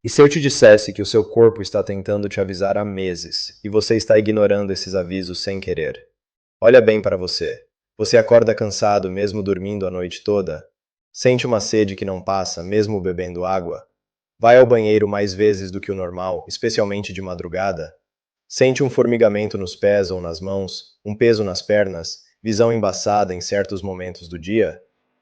E se eu te dissesse que o seu corpo está tentando te avisar há meses e você está ignorando esses avisos sem querer? Olha bem para você. Você acorda cansado mesmo dormindo a noite toda? Sente uma sede que não passa mesmo bebendo água? Vai ao banheiro mais vezes do que o normal, especialmente de madrugada? Sente um formigamento nos pés ou nas mãos, um peso nas pernas, visão embaçada em certos momentos do dia?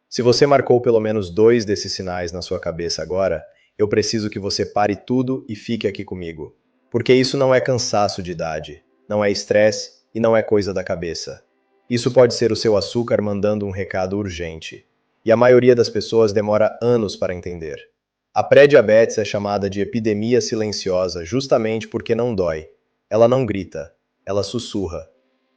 Se você marcou pelo menos dois desses sinais na sua cabeça agora, eu preciso que você pare tudo e fique aqui comigo. Porque isso não é cansaço de idade, não é estresse e não é coisa da cabeça. Isso pode ser o seu açúcar mandando um recado urgente. E a maioria das pessoas demora anos para entender. A pré-diabetes é chamada de epidemia silenciosa justamente porque não dói. Ela não grita, ela sussurra.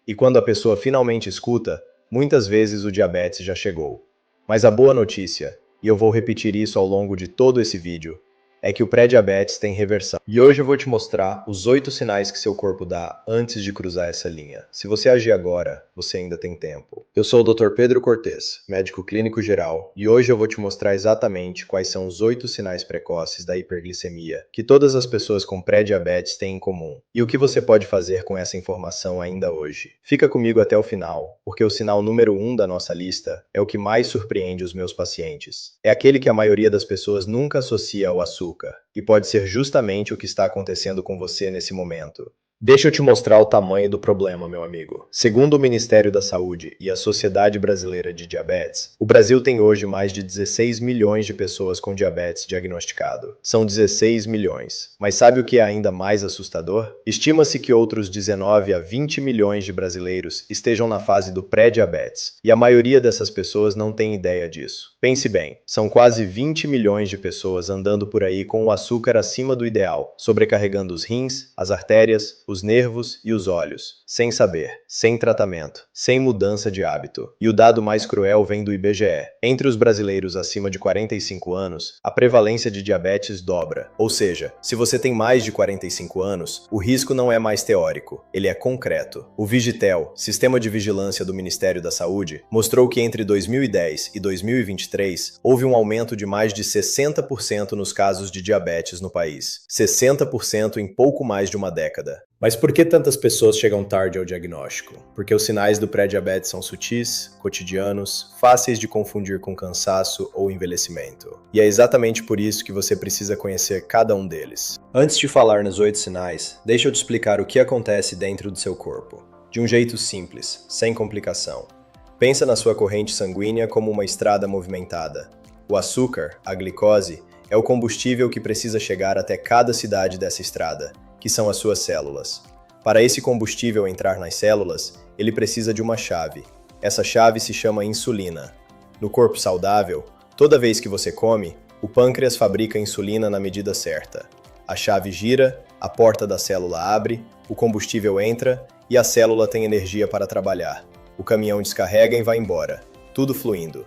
E quando a pessoa finalmente escuta, muitas vezes o diabetes já chegou. Mas a boa notícia, e eu vou repetir isso ao longo de todo esse vídeo, é que o pré-diabetes tem reversão. E hoje eu vou te mostrar os 8 sinais que seu corpo dá antes de cruzar essa linha. Se você agir agora, você ainda tem tempo. Eu sou o Dr. Pedro Cortes, médico clínico geral, e hoje eu vou te mostrar exatamente quais são os 8 sinais precoces da hiperglicemia que todas as pessoas com pré-diabetes têm em comum, e o que você pode fazer com essa informação ainda hoje. Fica comigo até o final, porque o sinal número 1 da nossa lista é o que mais surpreende os meus pacientes. É aquele que a maioria das pessoas nunca associa ao açúcar, e pode ser justamente o que está acontecendo com você nesse momento. Deixa eu te mostrar o tamanho do problema, meu amigo. Segundo o Ministério da Saúde e a Sociedade Brasileira de Diabetes, o Brasil tem hoje mais de 16 milhões de pessoas com diabetes diagnosticado. São 16 milhões. Mas sabe o que é ainda mais assustador? Estima-se que outros 19 a 20 milhões de brasileiros estejam na fase do pré-diabetes, e a maioria dessas pessoas não tem ideia disso. Pense bem, são quase 20 milhões de pessoas andando por aí com o açúcar acima do ideal, sobrecarregando os rins, as artérias, os nervos e os olhos, sem saber, sem tratamento, sem mudança de hábito. E o dado mais cruel vem do IBGE. Entre os brasileiros acima de 45 anos, a prevalência de diabetes dobra. Ou seja, se você tem mais de 45 anos, o risco não é mais teórico, ele é concreto. O Vigitel, Sistema de Vigilância do Ministério da Saúde, mostrou que entre 2010 e 2023 houve um aumento de mais de 60% nos casos de diabetes no país. 60% em pouco mais de uma década. Mas por que tantas pessoas chegam tarde ao diagnóstico? Porque os sinais do pré-diabetes são sutis, cotidianos, fáceis de confundir com cansaço ou envelhecimento. E é exatamente por isso que você precisa conhecer cada um deles. Antes de falar nos 8 sinais, deixa eu te explicar o que acontece dentro do seu corpo. De um jeito simples, sem complicação. Pensa na sua corrente sanguínea como uma estrada movimentada. O açúcar, a glicose, é o combustível que precisa chegar até cada cidade dessa estrada, que são as suas células. Para esse combustível entrar nas células, ele precisa de uma chave. Essa chave se chama insulina. No corpo saudável, toda vez que você come, o pâncreas fabrica insulina na medida certa. A chave gira, a porta da célula abre, o combustível entra e a célula tem energia para trabalhar. O caminhão descarrega e vai embora, tudo fluindo.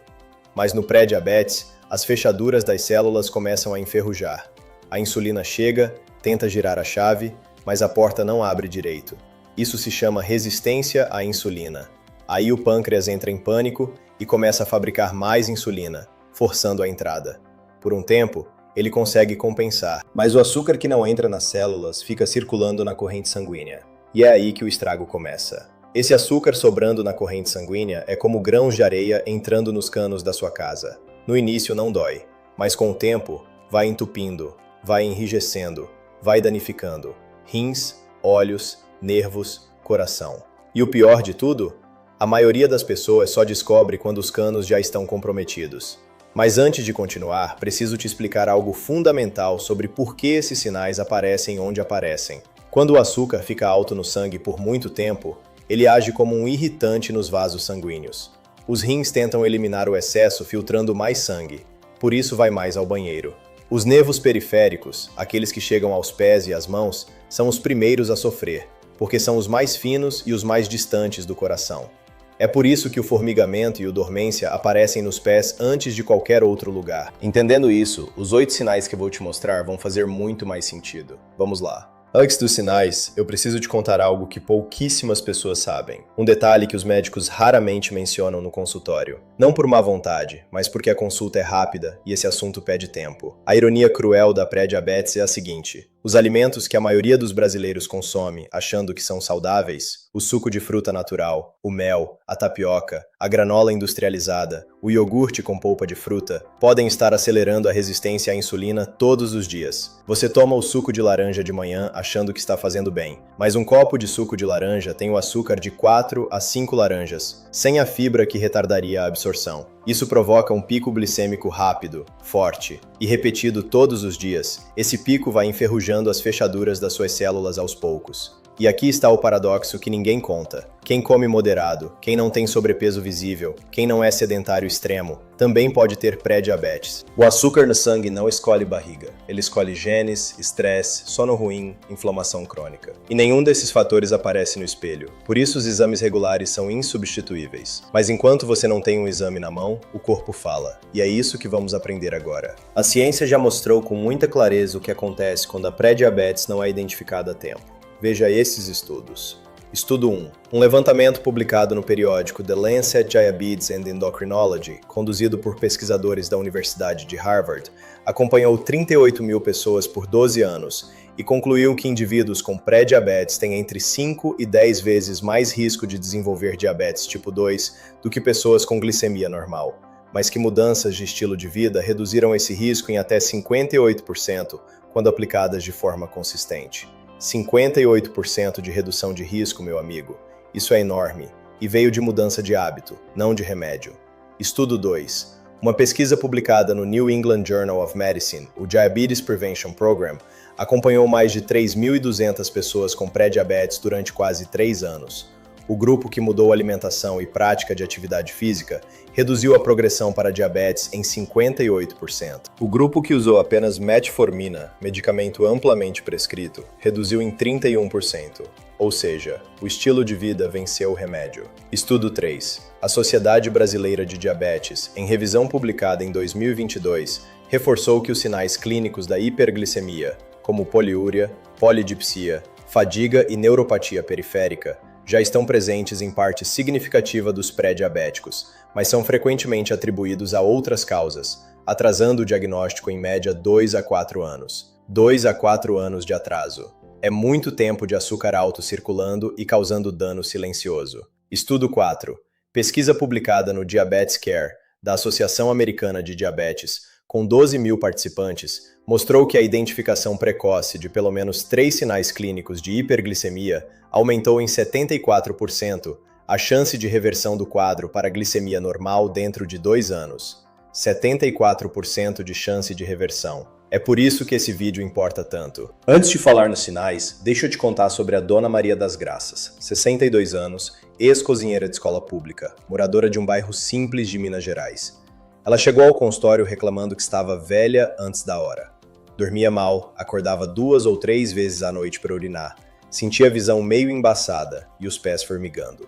Mas no pré-diabetes, as fechaduras das células começam a enferrujar. A insulina chega, tenta girar a chave, mas a porta não abre direito. Isso se chama resistência à insulina. Aí o pâncreas entra em pânico e começa a fabricar mais insulina, forçando a entrada. Por um tempo, ele consegue compensar, mas o açúcar que não entra nas células fica circulando na corrente sanguínea. E é aí que o estrago começa. Esse açúcar sobrando na corrente sanguínea é como grãos de areia entrando nos canos da sua casa. No início não dói, mas com o tempo vai entupindo, vai enrijecendo, vai danificando rins, olhos, nervos, coração. E o pior de tudo? A maioria das pessoas só descobre quando os canos já estão comprometidos. Mas antes de continuar, preciso te explicar algo fundamental sobre por que esses sinais aparecem onde aparecem. Quando o açúcar fica alto no sangue por muito tempo, ele age como um irritante nos vasos sanguíneos. Os rins tentam eliminar o excesso filtrando mais sangue, por isso vai mais ao banheiro. Os nervos periféricos, aqueles que chegam aos pés e às mãos, são os primeiros a sofrer, porque são os mais finos e os mais distantes do coração. É por isso que o formigamento e o dormência aparecem nos pés antes de qualquer outro lugar. Entendendo isso, os 8 sinais que eu vou te mostrar vão fazer muito mais sentido. Vamos lá. Antes dos sinais, eu preciso te contar algo que pouquíssimas pessoas sabem. Um detalhe que os médicos raramente mencionam no consultório. Não por má vontade, mas porque a consulta é rápida e esse assunto pede tempo. A ironia cruel da pré-diabetes é a seguinte: os alimentos que a maioria dos brasileiros consome achando que são saudáveis, o suco de fruta natural, o mel, a tapioca, a granola industrializada, o iogurte com polpa de fruta, podem estar acelerando a resistência à insulina todos os dias. Você toma o suco de laranja de manhã achando que está fazendo bem, mas um copo de suco de laranja tem o açúcar de 4 a 5 laranjas, sem a fibra que retardaria a absorção. Isso provoca um pico glicêmico rápido, forte e repetido todos os dias. Esse pico vai enferrujando as fechaduras das suas células aos poucos. E aqui está o paradoxo que ninguém conta. Quem come moderado, quem não tem sobrepeso visível, quem não é sedentário extremo, também pode ter pré-diabetes. O açúcar no sangue não escolhe barriga. Ele escolhe genes, estresse, sono ruim, inflamação crônica. E nenhum desses fatores aparece no espelho. Por isso os exames regulares são insubstituíveis. Mas enquanto você não tem um exame na mão, o corpo fala. E é isso que vamos aprender agora. A ciência já mostrou com muita clareza o que acontece quando a pré-diabetes não é identificada a tempo. Veja esses estudos. Estudo 1. Um levantamento publicado no periódico The Lancet Diabetes and Endocrinology, conduzido por pesquisadores da Universidade de Harvard, acompanhou 38 mil pessoas por 12 anos e concluiu que indivíduos com pré-diabetes têm entre 5 e 10 vezes mais risco de desenvolver diabetes tipo 2 do que pessoas com glicemia normal, mas que mudanças de estilo de vida reduziram esse risco em até 58% quando aplicadas de forma consistente. 58% de redução de risco, meu amigo. Isso é enorme. E veio de mudança de hábito, não de remédio. Estudo 2. Uma pesquisa publicada no New England Journal of Medicine, o Diabetes Prevention Program, acompanhou mais de 3.200 pessoas com pré-diabetes durante quase 3 anos. O grupo que mudou a alimentação e prática de atividade física reduziu a progressão para diabetes em 58%. O grupo que usou apenas metformina, medicamento amplamente prescrito, reduziu em 31%. Ou seja, o estilo de vida venceu o remédio. Estudo 3. A Sociedade Brasileira de Diabetes, em revisão publicada em 2022, reforçou que os sinais clínicos da hiperglicemia, como poliúria, polidipsia, fadiga e neuropatia periférica, já estão presentes em parte significativa dos pré-diabéticos, mas são frequentemente atribuídos a outras causas, atrasando o diagnóstico em média 2 a 4 anos. 2 a 4 anos de atraso. É muito tempo de açúcar alto circulando e causando dano silencioso. Estudo 4. Pesquisa publicada no Diabetes Care, da Associação Americana de Diabetes, com 12 mil participantes, mostrou que a identificação precoce de pelo menos 3 sinais clínicos de hiperglicemia aumentou em 74% a chance de reversão do quadro para glicemia normal dentro de 2 anos. 74% de chance de reversão. É por isso que esse vídeo importa tanto. Antes de falar nos sinais, deixa eu te contar sobre a Dona Maria das Graças, 62 anos, ex-cozinheira de escola pública, moradora de um bairro simples de Minas Gerais. Ela chegou ao consultório reclamando que estava velha antes da hora. Dormia mal, acordava 2 ou 3 vezes à noite para urinar, sentia a visão meio embaçada e os pés formigando.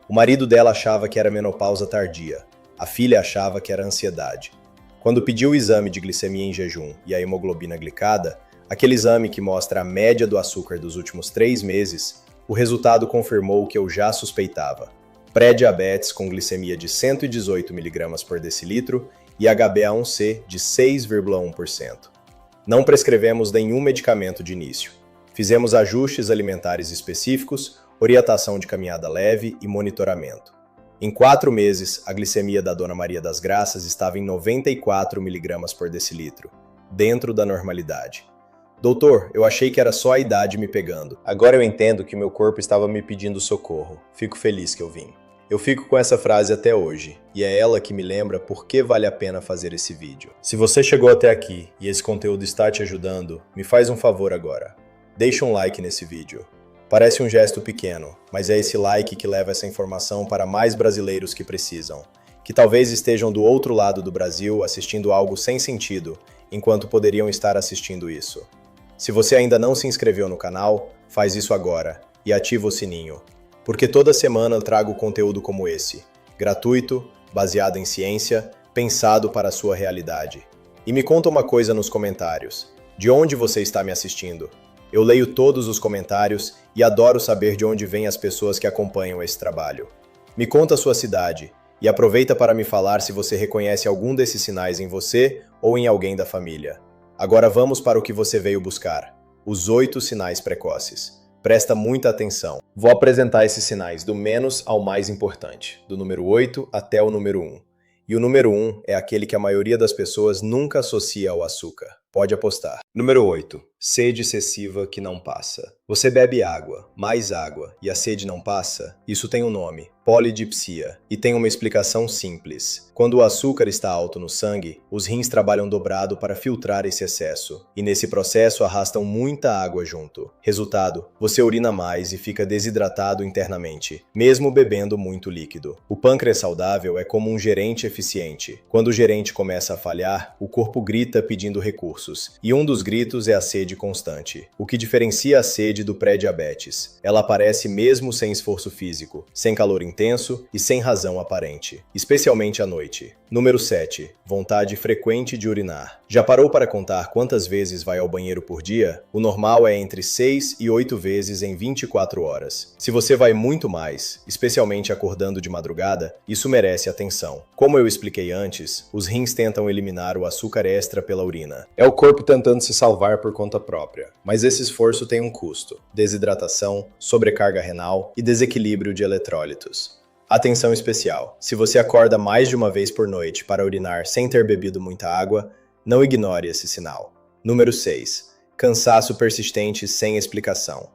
O marido dela achava que era menopausa tardia, a filha achava que era ansiedade. Quando pediu o exame de glicemia em jejum e a hemoglobina glicada, aquele exame que mostra a média do açúcar dos últimos 3 meses, o resultado confirmou o que eu já suspeitava. Pré-diabetes com glicemia de 118 mg por decilitro e HbA1c de 6,1%. Não prescrevemos nenhum medicamento de início. Fizemos ajustes alimentares específicos, orientação de caminhada leve e monitoramento. Em 4 meses, a glicemia da Dona Maria das Graças estava em 94 mg por decilitro, dentro da normalidade. Doutor, eu achei que era só a idade me pegando. Agora eu entendo que meu corpo estava me pedindo socorro. Fico feliz que eu vim. Eu fico com essa frase até hoje, e é ela que me lembra por que vale a pena fazer esse vídeo. Se você chegou até aqui e esse conteúdo está te ajudando, me faz um favor agora. Deixa um like nesse vídeo. Parece um gesto pequeno, mas é esse like que leva essa informação para mais brasileiros que precisam, que talvez estejam do outro lado do Brasil assistindo algo sem sentido, enquanto poderiam estar assistindo isso. Se você ainda não se inscreveu no canal, faz isso agora e ativa o sininho. Porque toda semana eu trago conteúdo como esse, gratuito, baseado em ciência, pensado para a sua realidade. E me conta uma coisa nos comentários, de onde você está me assistindo? Eu leio todos os comentários e adoro saber de onde vêm as pessoas que acompanham esse trabalho. Me conta a sua cidade e aproveita para me falar se você reconhece algum desses sinais em você ou em alguém da família. Agora vamos para o que você veio buscar: os 8 sinais precoces. Presta muita atenção. Vou apresentar esses sinais do menos ao mais importante, do número 8 até o número 1. E o número 1 é aquele que a maioria das pessoas nunca associa ao açúcar. Pode apostar. Número 8. Sede excessiva que não passa. Você bebe água, mais água, e a sede não passa? Isso tem um nome: polidipsia. E tem uma explicação simples. Quando o açúcar está alto no sangue, os rins trabalham dobrado para filtrar esse excesso. E nesse processo arrastam muita água junto. Resultado: você urina mais e fica desidratado internamente, mesmo bebendo muito líquido. O pâncreas saudável é como um gerente eficiente. Quando o gerente começa a falhar, o corpo grita pedindo recursos. E um dos gritos é a sede constante. O que diferencia a sede do pré-diabetes: ela aparece mesmo sem esforço físico, sem calor intenso e sem razão aparente, especialmente à noite. Número 7. Vontade frequente de urinar. Já parou para contar quantas vezes vai ao banheiro por dia? O normal é entre 6 e 8 vezes em 24 horas. Se você vai muito mais, especialmente acordando de madrugada, isso merece atenção. Como eu expliquei antes, os rins tentam eliminar o açúcar extra pela urina. É o corpo tentando se salvar por conta própria. Mas esse esforço tem um custo: desidratação, sobrecarga renal e desequilíbrio de eletrólitos. Atenção especial: se você acorda mais de uma vez por noite para urinar sem ter bebido muita água, não ignore esse sinal. Número 6. Cansaço persistente sem explicação.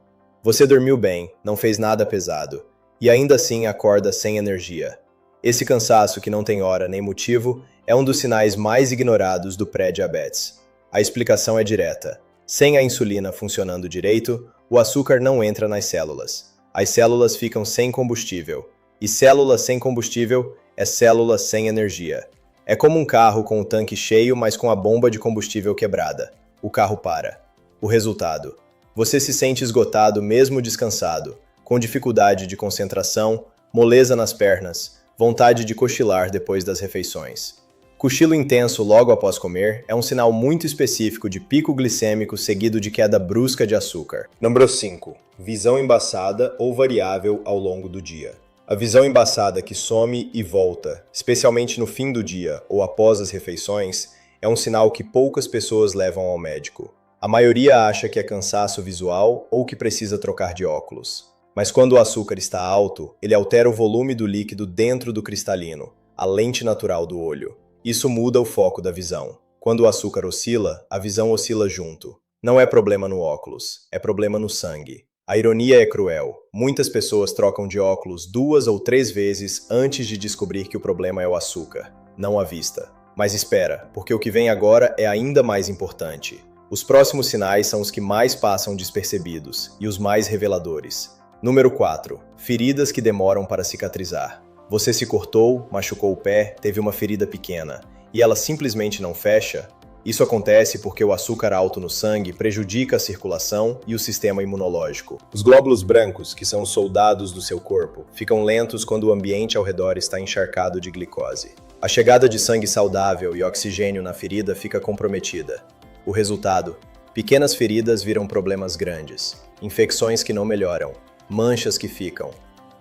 Você dormiu bem, não fez nada pesado, e ainda assim acorda sem energia. Esse cansaço que não tem hora nem motivo é um dos sinais mais ignorados do pré-diabetes. A explicação é direta: sem a insulina funcionando direito, o açúcar não entra nas células. As células ficam sem combustível. E célula sem combustível é célula sem energia. É como um carro com o tanque cheio, mas com a bomba de combustível quebrada. O carro para. O resultado: você se sente esgotado mesmo descansado, com dificuldade de concentração, moleza nas pernas, vontade de cochilar depois das refeições. Cochilo intenso logo após comer é um sinal muito específico de pico glicêmico seguido de queda brusca de açúcar. Número 5. Visão embaçada ou variável ao longo do dia. A visão embaçada que some e volta, especialmente no fim do dia ou após as refeições, é um sinal que poucas pessoas levam ao médico. A maioria acha que é cansaço visual ou que precisa trocar de óculos. Mas quando o açúcar está alto, ele altera o volume do líquido dentro do cristalino, a lente natural do olho. Isso muda o foco da visão. Quando o açúcar oscila, a visão oscila junto. Não é problema no óculos, é problema no sangue. A ironia é cruel. Muitas pessoas trocam de óculos 2 ou 3 vezes antes de descobrir que o problema é o açúcar, não a vista. Mas espera, porque o que vem agora é ainda mais importante. Os próximos sinais são os que mais passam despercebidos e os mais reveladores. Número 4. Feridas que demoram para cicatrizar. Você se cortou, machucou o pé, teve uma ferida pequena, e ela simplesmente não fecha? Isso acontece porque o açúcar alto no sangue prejudica a circulação e o sistema imunológico. Os glóbulos brancos, que são os soldados do seu corpo, ficam lentos quando o ambiente ao redor está encharcado de glicose. A chegada de sangue saudável e oxigênio na ferida fica comprometida. O resultado: pequenas feridas viram problemas grandes, infecções que não melhoram, manchas que ficam.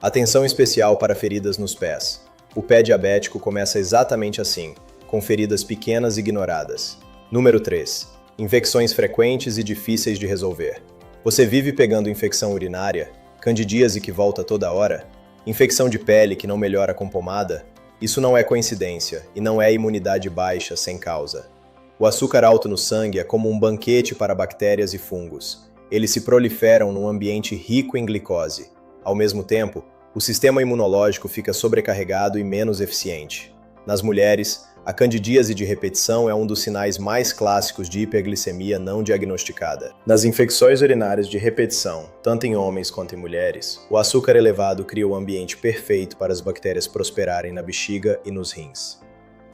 Atenção especial para feridas nos pés. O pé diabético começa exatamente assim, com feridas pequenas ignoradas. Número 3. Infecções frequentes e difíceis de resolver. Você vive pegando infecção urinária, candidíase que volta toda hora, infecção de pele que não melhora com pomada? Isso não é coincidência e não é imunidade baixa sem causa. O açúcar alto no sangue é como um banquete para bactérias e fungos. Eles se proliferam num ambiente rico em glicose. Ao mesmo tempo, o sistema imunológico fica sobrecarregado e menos eficiente. Nas mulheres, a candidíase de repetição é um dos sinais mais clássicos de hiperglicemia não diagnosticada. Nas infecções urinárias de repetição, tanto em homens quanto em mulheres, o açúcar elevado cria o ambiente perfeito para as bactérias prosperarem na bexiga e nos rins.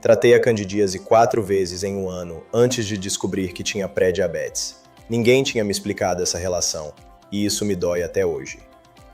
Tratei a candidíase 4 vezes em um ano antes de descobrir que tinha pré-diabetes. Ninguém tinha me explicado essa relação, e isso me dói até hoje.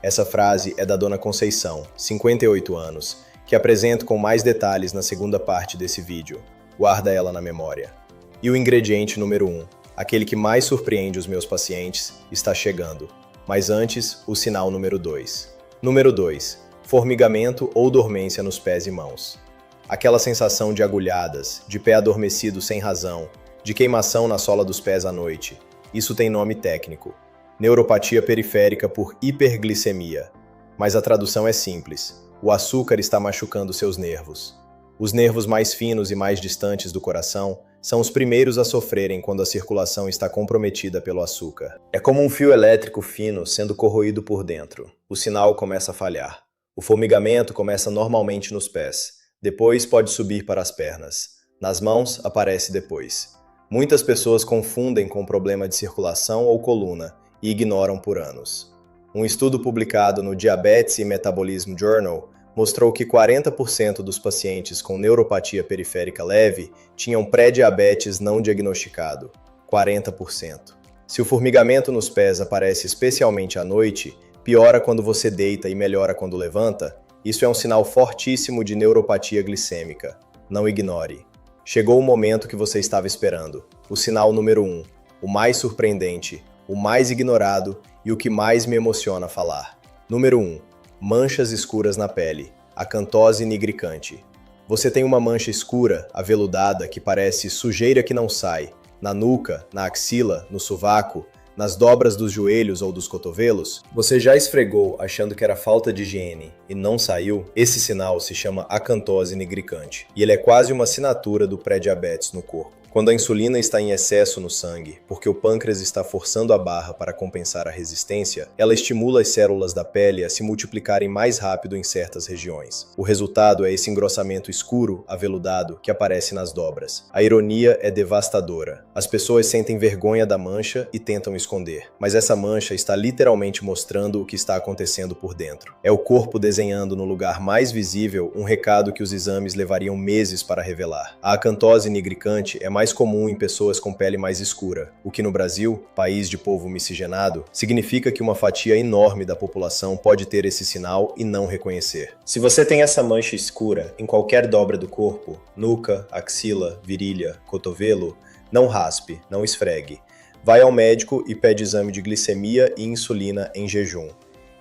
Essa frase é da Dona Conceição, 58 anos, que apresento com mais detalhes na segunda parte desse vídeo. Guarda ela na memória. E o ingrediente número 1, aquele que mais surpreende os meus pacientes, está chegando. Mas antes, o sinal número 2. Número 2. Formigamento ou dormência nos pés e mãos. Aquela sensação de agulhadas, de pé adormecido sem razão, de queimação na sola dos pés à noite. Isso tem nome técnico. Neuropatia periférica por hiperglicemia. Mas a tradução é simples. O açúcar está machucando seus nervos. Os nervos mais finos e mais distantes do coração são os primeiros a sofrerem quando a circulação está comprometida pelo açúcar. É como um fio elétrico fino sendo corroído por dentro. O sinal começa a falhar. O formigamento começa normalmente nos pés. Depois pode subir para as pernas. Nas mãos, aparece depois. Muitas pessoas confundem com problema de circulação ou coluna e ignoram por anos. Um estudo publicado no Diabetes e Metabolism Journal mostrou que 40% dos pacientes com neuropatia periférica leve tinham pré-diabetes não diagnosticado. 40%. Se o formigamento nos pés aparece especialmente à noite, piora quando você deita e melhora quando levanta, isso é um sinal fortíssimo de neuropatia glicêmica. Não ignore. Chegou o momento que você estava esperando. O sinal número 1. O mais surpreendente, o mais ignorado e o que mais me emociona falar. Número 1. Manchas escuras na pele. Acantose nigricante. Você tem uma mancha escura, aveludada, que parece sujeira que não sai. Na nuca, na axila, no sovaco, nas dobras dos joelhos ou dos cotovelos? Você já esfregou achando que era falta de higiene e não saiu? Esse sinal se chama acantose nigricante e ele é quase uma assinatura do pré-diabetes no corpo. Quando a insulina está em excesso no sangue, porque o pâncreas está forçando a barra para compensar a resistência, ela estimula as células da pele a se multiplicarem mais rápido em certas regiões. O resultado é esse engrossamento escuro, aveludado, que aparece nas dobras. A ironia é devastadora. As pessoas sentem vergonha da mancha e tentam esconder, mas essa mancha está literalmente mostrando o que está acontecendo por dentro. É o corpo desenhando no lugar mais visível um recado que os exames levariam meses para revelar. A acantose nigricante é mais comum em pessoas com pele mais escura, o que no Brasil, país de povo miscigenado, significa que uma fatia enorme da população pode ter esse sinal e não reconhecer. Se você tem essa mancha escura em qualquer dobra do corpo, nuca, axila, virilha, cotovelo, não raspe, não esfregue. Vai ao médico e pede exame de glicemia e insulina em jejum.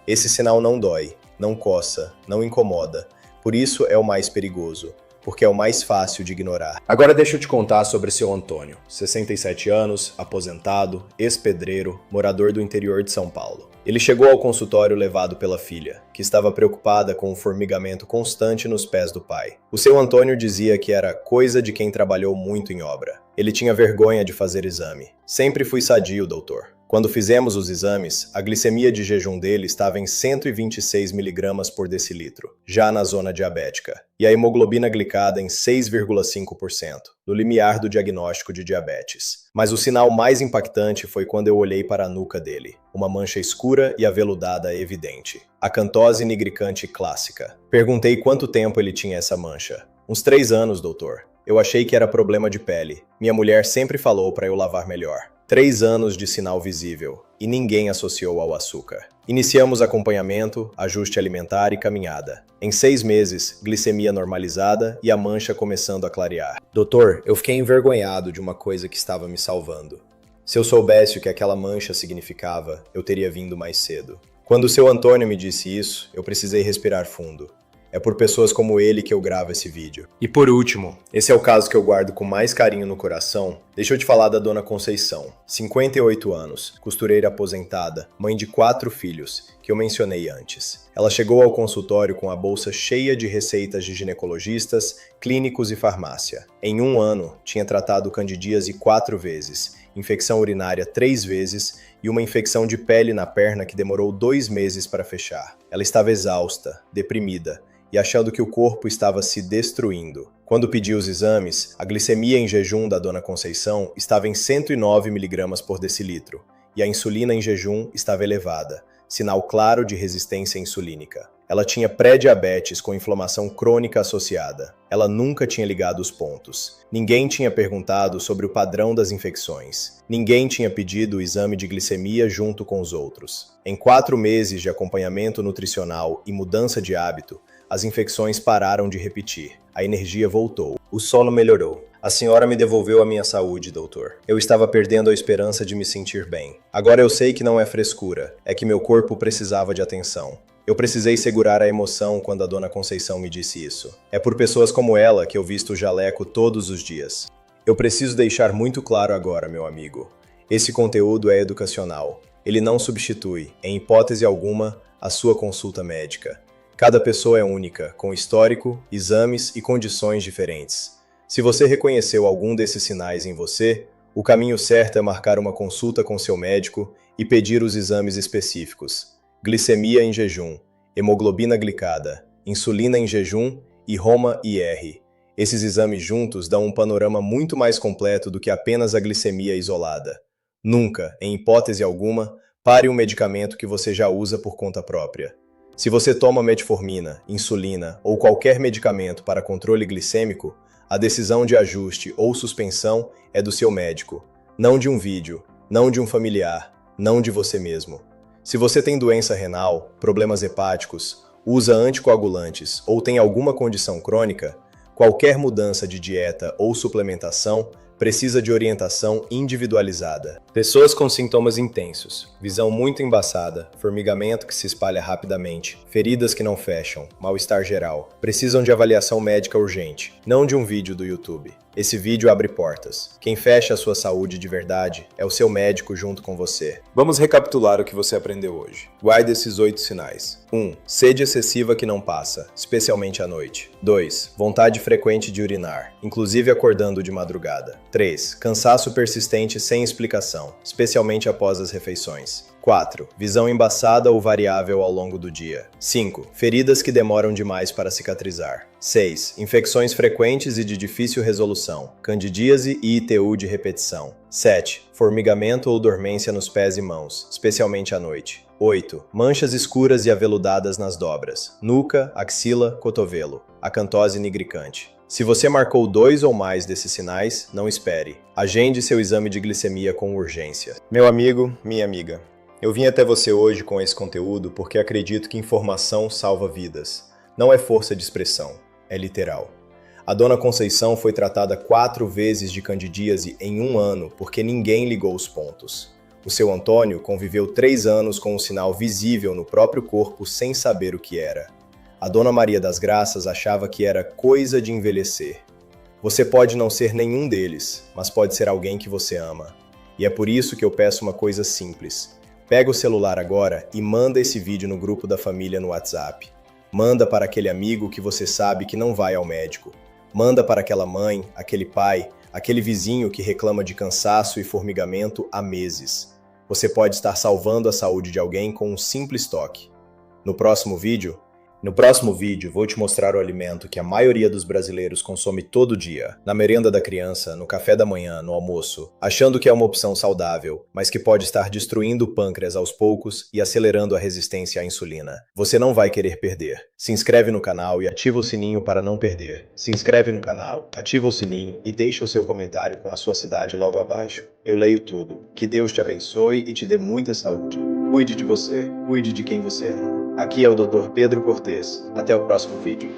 Esse sinal não dói, não coça, não incomoda, por isso é o mais perigoso. Porque é o mais fácil de ignorar. Agora deixa eu te contar sobre seu Antônio, 67 anos, aposentado, ex-pedreiro, morador do interior de São Paulo. Ele chegou ao consultório levado pela filha, que estava preocupada com o formigamento constante nos pés do pai. O seu Antônio dizia que era coisa de quem trabalhou muito em obra. Ele tinha vergonha de fazer exame. Sempre fui sadio, doutor. Quando fizemos os exames, a glicemia de jejum dele estava em 126 mg por decilitro, já na zona diabética, e a hemoglobina glicada em 6,5%, no limiar do diagnóstico de diabetes. Mas o sinal mais impactante foi quando eu olhei para a nuca dele, uma mancha escura e aveludada evidente. Acantose nigricante clássica. Perguntei quanto tempo ele tinha essa mancha. Uns 3 anos, doutor. Eu achei que era problema de pele. Minha mulher sempre falou para eu lavar melhor. 3 anos de sinal visível, e ninguém associou ao açúcar. Iniciamos acompanhamento, ajuste alimentar e caminhada. Em 6 meses, glicemia normalizada e a mancha começando a clarear. Doutor, eu fiquei envergonhado de uma coisa que estava me salvando. Se eu soubesse o que aquela mancha significava, eu teria vindo mais cedo. Quando o seu Antônio me disse isso, eu precisei respirar fundo. É por pessoas como ele que eu gravo esse vídeo. E por último, esse é o caso que eu guardo com mais carinho no coração. Deixa eu te falar da dona Conceição, 58 anos, costureira aposentada, mãe de 4 filhos, que eu mencionei antes. Ela chegou ao consultório com a bolsa cheia de receitas de ginecologistas, clínicos e farmácia. Em 1 ano, tinha tratado candidíase 4 vezes, infecção urinária 3 vezes e uma infecção de pele na perna que demorou 2 meses para fechar. Ela estava exausta, deprimida, e achando que o corpo estava se destruindo. Quando pedi os exames, a glicemia em jejum da dona Conceição estava em 109 mg por decilitro, e a insulina em jejum estava elevada, sinal claro de resistência insulínica. Ela tinha pré-diabetes com inflamação crônica associada. Ela nunca tinha ligado os pontos. Ninguém tinha perguntado sobre o padrão das infecções. Ninguém tinha pedido o exame de glicemia junto com os outros. Em 4 meses de acompanhamento nutricional e mudança de hábito, as infecções pararam de repetir. A energia voltou. O sono melhorou. A senhora me devolveu a minha saúde, doutor. Eu estava perdendo a esperança de me sentir bem. Agora eu sei que não é frescura, é que meu corpo precisava de atenção. Eu precisei segurar a emoção quando a dona Conceição me disse isso. É por pessoas como ela que eu visto o jaleco todos os dias. Eu preciso deixar muito claro agora, meu amigo. Esse conteúdo é educacional. Ele não substitui, em hipótese alguma, a sua consulta médica. Cada pessoa é única, com histórico, exames e condições diferentes. Se você reconheceu algum desses sinais em você, o caminho certo é marcar uma consulta com seu médico e pedir os exames específicos: glicemia em jejum, hemoglobina glicada, insulina em jejum e Roma-IR. Esses exames juntos dão um panorama muito mais completo do que apenas a glicemia isolada. Nunca, em hipótese alguma, pare um medicamento que você já usa por conta própria. Se você toma metformina, insulina ou qualquer medicamento para controle glicêmico, a decisão de ajuste ou suspensão é do seu médico, não de um vídeo, não de um familiar, não de você mesmo. Se você tem doença renal, problemas hepáticos, usa anticoagulantes ou tem alguma condição crônica, qualquer mudança de dieta ou suplementação precisa de orientação individualizada. Pessoas com sintomas intensos, visão muito embaçada, formigamento que se espalha rapidamente, feridas que não fecham, mal-estar geral, precisam de avaliação médica urgente, não de um vídeo do YouTube. Esse vídeo abre portas. Quem fecha a sua saúde de verdade é o seu médico junto com você. Vamos recapitular o que você aprendeu hoje. Guarde esses 8 sinais. 1. Sede excessiva que não passa, especialmente à noite. 2. Vontade frequente de urinar, inclusive acordando de madrugada. 3. Cansaço persistente sem explicação, especialmente após as refeições. 4. Visão embaçada ou variável ao longo do dia. 5. Feridas que demoram demais para cicatrizar. 6. Infecções frequentes e de difícil resolução, candidíase e ITU de repetição. 7. Formigamento ou dormência nos pés e mãos, especialmente à noite. 8. Manchas escuras e aveludadas nas dobras, nuca, axila, cotovelo, acantose nigricante. Se você marcou 2 ou mais desses sinais, não espere. Agende seu exame de glicemia com urgência. Meu amigo, minha amiga, eu vim até você hoje com esse conteúdo porque acredito que informação salva vidas. Não é força de expressão, é literal. A dona Conceição foi tratada 4 vezes de candidíase em 1 ano porque ninguém ligou os pontos. O seu Antônio conviveu 3 anos com um sinal visível no próprio corpo sem saber o que era. A dona Maria das Graças achava que era coisa de envelhecer. Você pode não ser nenhum deles, mas pode ser alguém que você ama. E é por isso que eu peço uma coisa simples. Pega o celular agora e manda esse vídeo no grupo da família no WhatsApp. Manda para aquele amigo que você sabe que não vai ao médico. Manda para aquela mãe, aquele pai, aquele vizinho que reclama de cansaço e formigamento há meses. Você pode estar salvando a saúde de alguém com um simples toque. No próximo vídeo, vou te mostrar o alimento que a maioria dos brasileiros consome todo dia, na merenda da criança, no café da manhã, no almoço, achando que é uma opção saudável, mas que pode estar destruindo o pâncreas aos poucos e acelerando a resistência à insulina. Você não vai querer perder. Se inscreve no canal e ativa o sininho para não perder. Se inscreve no canal, ativa o sininho e deixa o seu comentário com a sua cidade logo abaixo. Eu leio tudo. Que Deus te abençoe e te dê muita saúde. Cuide de você, cuide de quem você ama. Aqui é o Dr. Pedro Cortes. Até o próximo vídeo.